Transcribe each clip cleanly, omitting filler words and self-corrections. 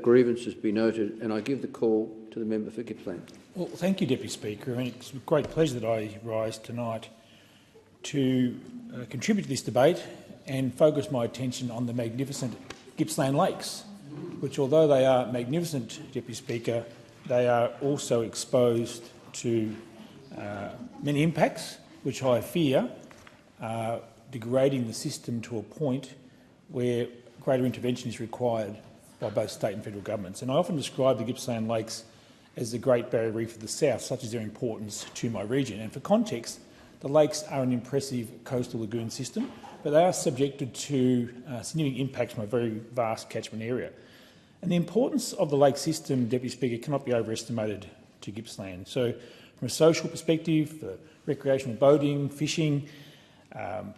grievances be noted, and I give the call to the member for Gippsland. Well, thank you, Deputy Speaker. And it's with great pleasure that I rise tonight to contribute to this debate and focus my attention on the magnificent Gippsland Lakes, which, although they are magnificent, Deputy Speaker, they are also exposed to many impacts which I fear are degrading the system to a point where greater intervention is required by both state and federal governments. And I often describe the Gippsland Lakes as the Great Barrier Reef of the South, such is their importance to my region. And for context, the lakes are an impressive coastal lagoon system, but they are subjected to significant impacts from a very vast catchment area. And the importance of the lake system, Deputy Speaker, cannot be overestimated to Gippsland. So from a social perspective, recreational boating, fishing,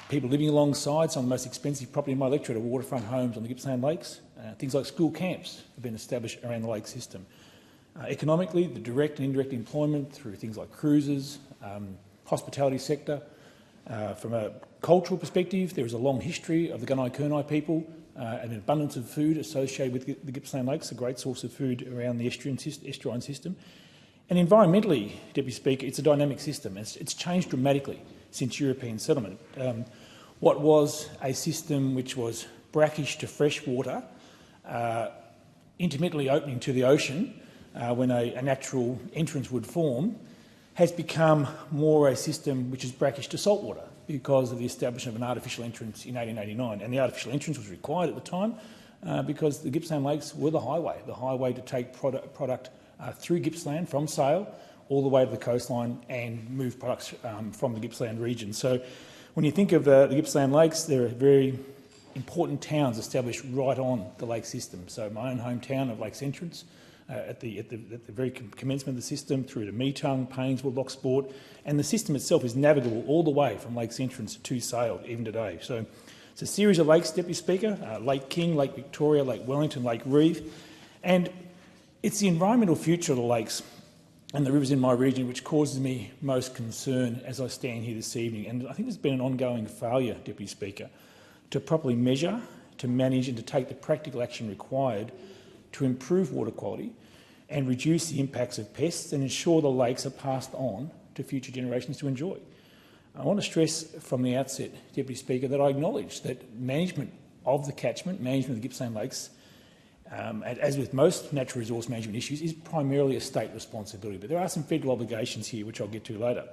people living alongside some of the most expensive property in my electorate are waterfront homes on the Gippsland Lakes. Things like school camps have been established around the lake system. Economically, the direct and indirect employment through things like cruises, hospitality sector. From a cultural perspective, there is a long history of the Gunai-Kurnai people and an abundance of food associated with the Gippsland Lakes, a great source of food around the estuarine system. And environmentally, Deputy Speaker, it's a dynamic system. It's changed dramatically since European settlement. What was a system which was brackish to fresh water, intermittently opening to the ocean when a natural entrance would form, has become more a system which is brackish to saltwater because of the establishment of an artificial entrance in 1889. And the artificial entrance was required at the time because the Gippsland Lakes were the highway to take product through Gippsland from Sale all the way to the coastline and move products from the Gippsland region. So when you think of the Gippsland Lakes, there are very important towns established right on the lake system. So my own hometown of Lakes Entrance, at the very commencement of the system, through to Meetung, Painesville, Locksport, and the system itself is navigable all the way from Lakes Entrance to Sale, even today. So it's a series of lakes, Deputy Speaker, Lake King, Lake Victoria, Lake Wellington, Lake Reeve, and it's the environmental future of the lakes and the rivers in my region which causes me most concern as I stand here this evening. And I think there's been an ongoing failure, Deputy Speaker, to properly measure, to manage and to take the practical action required to improve water quality and reduce the impacts of pests and ensure the lakes are passed on to future generations to enjoy. I want to stress from the outset, Deputy Speaker, that I acknowledge that management of the catchment, management of the Gippsland Lakes, as with most natural resource management issues, is primarily a state responsibility. But there are some federal obligations here, which I'll get to later.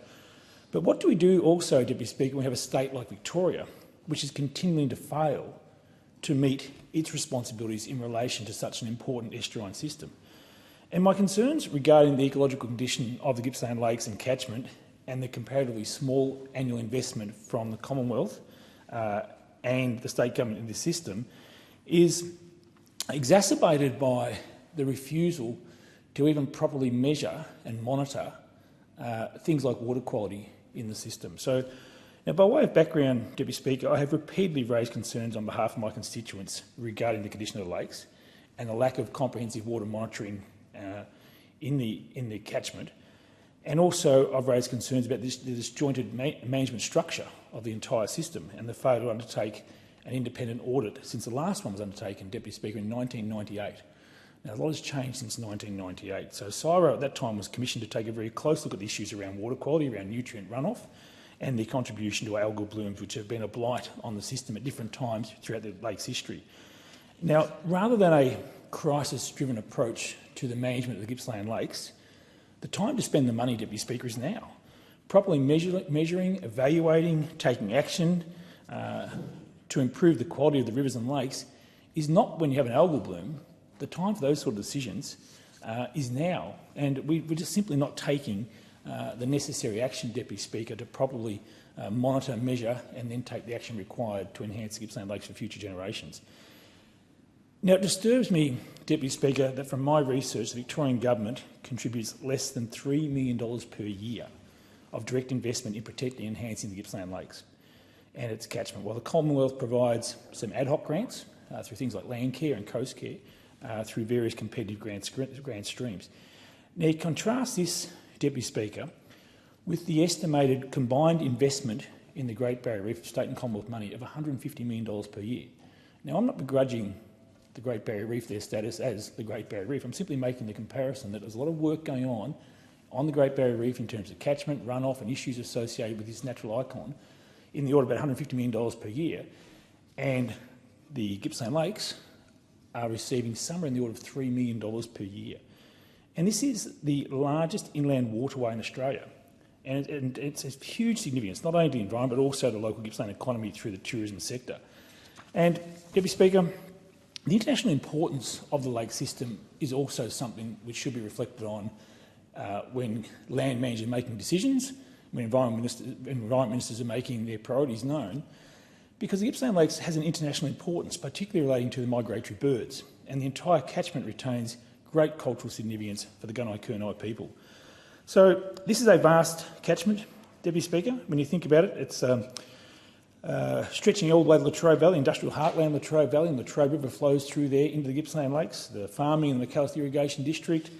But what do we do also, Deputy Speaker, when we have a state like Victoria, which is continuing to fail to meet its responsibilities in relation to such an important estuarine system? And my concerns regarding the ecological condition of the Gippsland Lakes and catchment and the comparatively small annual investment from the Commonwealth and the state government in this system is exacerbated by the refusal to even properly measure and monitor things like water quality in the system. So, now, by way of background, Deputy Speaker, I have repeatedly raised concerns on behalf of my constituents regarding the condition of the lakes and the lack of comprehensive water monitoring in the catchment. And also I've raised concerns about the disjointed management structure of the entire system and the failure to undertake an independent audit since the last one was undertaken, Deputy Speaker, in 1998. Now, a lot has changed since 1998. So CSIRO at that time was commissioned to take a very close look at the issues around water quality, around nutrient runoff, and the contribution to algal blooms, which have been a blight on the system at different times throughout the lake's history. Now, rather than a crisis-driven approach to the management of the Gippsland Lakes, the time to spend the money, Deputy Speaker, is now. Properly measuring, evaluating, taking action to improve the quality of the rivers and lakes is not when you have an algal bloom. The time for those sort of decisions is now, and we're just simply not taking the necessary action, Deputy Speaker, to properly monitor, measure and then take the action required to enhance the Gippsland Lakes for future generations. Now, it disturbs me, Deputy Speaker, that from my research, the Victorian Government contributes less than $3 million per year of direct investment in protecting and enhancing the Gippsland Lakes and its catchment, while the Commonwealth provides some ad hoc grants through things like land care and coast care through various competitive grant streams. Now, you contrast this, Deputy Speaker, with the estimated combined investment in the Great Barrier Reef, state and Commonwealth money, of $150 million per year. Now, I'm not begrudging the Great Barrier Reef their status as the Great Barrier Reef. I'm simply making the comparison that there's a lot of work going on the Great Barrier Reef in terms of catchment, runoff and issues associated with this natural icon in the order of about $150 million per year. And the Gippsland Lakes are receiving somewhere in the order of $3 million per year. And this is the largest inland waterway in Australia. And it's a huge significance, not only to the environment, but also the local Gippsland economy through the tourism sector. And, Deputy Speaker, the international importance of the lake system is also something which should be reflected on when land managers are making decisions, when environment ministers are making their priorities known, because the Gippsland Lakes has an international importance, particularly relating to the migratory birds, and the entire catchment retains great cultural significance for the Gunai-Kurnai people. So this is a vast catchment, Deputy Speaker. When you think about it, it's stretching all the way to Latrobe Valley, industrial heartland Latrobe Valley, and the Latrobe River flows through there into the Gippsland Lakes. The farming and the McAllister Irrigation District,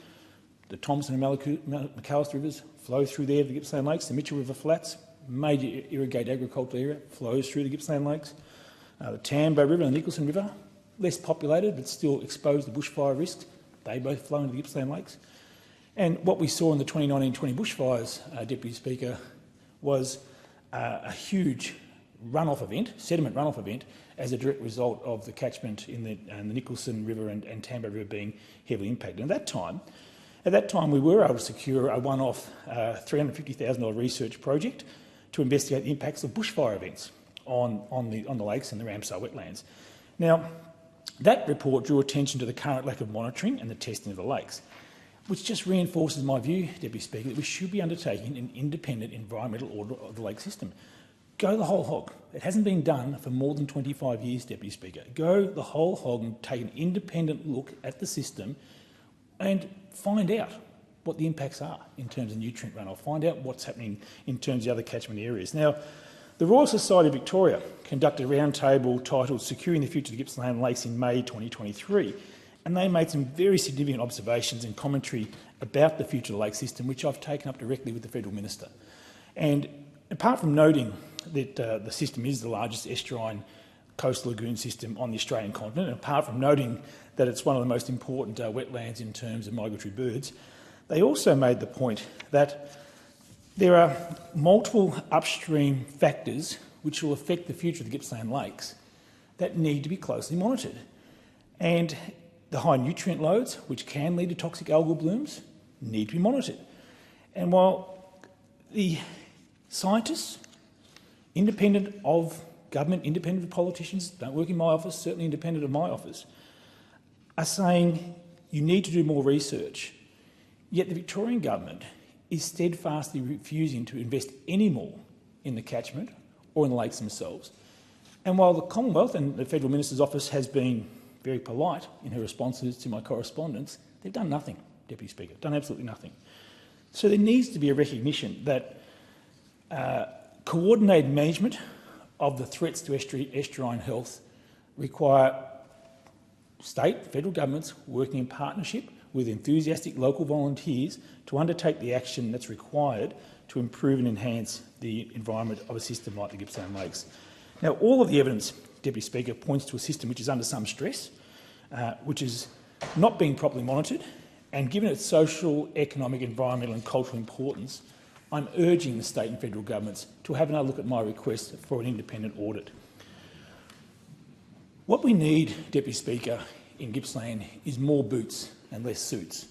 the Thompson and McAllister Rivers flow through there to the Gippsland Lakes. The Mitchell River Flats, major irrigated agricultural area, flows through the Gippsland Lakes. The Tambo River and the Nicholson River, less populated but still exposed to bushfire risks. They both flow into the Gippsland Lakes. And what we saw in the 2019-20 bushfires, Deputy Speaker, was a huge runoff event, sediment runoff event, as a direct result of the catchment in the Nicholson River and Tambo River being heavily impacted. And at that time, we were able to secure a one-off $350,000 research project to investigate the impacts of bushfire events on the lakes and the Ramsar wetlands. Now, that report drew attention to the current lack of monitoring and the testing of the lakes, which just reinforces my view, Deputy Speaker, that we should be undertaking an independent environmental audit of the lake system. Go the whole hog. It hasn't been done for more than 25 years, Deputy Speaker. Go the whole hog and take an independent look at the system and find out what the impacts are in terms of nutrient runoff, find out what's happening in terms of the other catchment areas. Now, the Royal Society of Victoria conducted a roundtable titled Securing the Future of the Gippsland Lakes in May 2023, and they made some very significant observations and commentary about the future of the lake system, which I've taken up directly with the Federal Minister. And apart from noting that the system is the largest estuarine coastal lagoon system on the Australian continent, and apart from noting that it's one of the most important wetlands in terms of migratory birds, they also made the point that there are multiple upstream factors which will affect the future of the Gippsland Lakes that need to be closely monitored. And the high nutrient loads, which can lead to toxic algal blooms, need to be monitored. And while the scientists, independent of government, independent of politicians, don't work in my office, certainly independent of my office, are saying you need to do more research, yet the Victorian government is steadfastly refusing to invest any more in the catchment or in the lakes themselves. And while the Commonwealth and the Federal Minister's Office has been very polite in her responses to my correspondence, they've done nothing, Deputy Speaker, done absolutely nothing. So there needs to be a recognition that coordinated management of the threats to estuarine health require state, federal governments working in partnership with enthusiastic local volunteers to undertake the action that's required to improve and enhance the environment of a system like the Gippsland Lakes. Now, all of the evidence, Deputy Speaker, points to a system which is under some stress, which is not being properly monitored, and given its social, economic, environmental and cultural importance, I'm urging the state and federal governments to have another look at my request for an independent audit. What we need, Deputy Speaker, in Gippsland is more boots and less suits.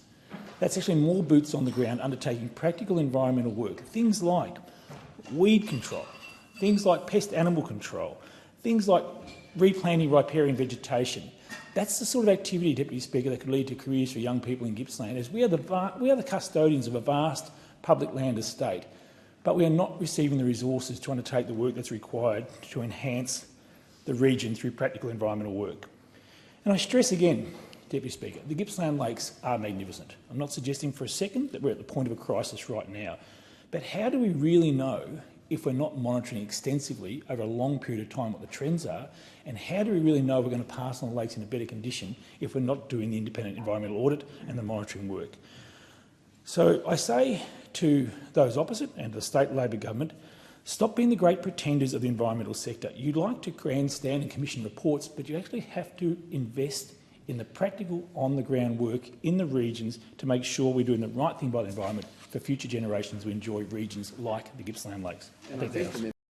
That's actually more boots on the ground undertaking practical environmental work, things like weed control, things like pest animal control, things like replanting riparian vegetation. That's the sort of activity, Deputy Speaker, that could lead to careers for young people in Gippsland, as we are the custodians of a vast public land estate, but we are not receiving the resources to undertake the work that's required to enhance the region through practical environmental work. And I stress again, Deputy Speaker, the Gippsland Lakes are magnificent. I'm not suggesting for a second that we're at the point of a crisis right now, but how do we really know if we're not monitoring extensively over a long period of time what the trends are, and how do we really know we're going to pass on the lakes in a better condition if we're not doing the independent environmental audit and the monitoring work? So I say to those opposite and to the state Labor government, stop being the great pretenders of the environmental sector. You'd like to grandstand and commission reports, but you actually have to invest in the practical, on-the-ground work in the regions to make sure we're doing the right thing by the environment for future generations who enjoy regions like the Gippsland Lakes. And I thank the member.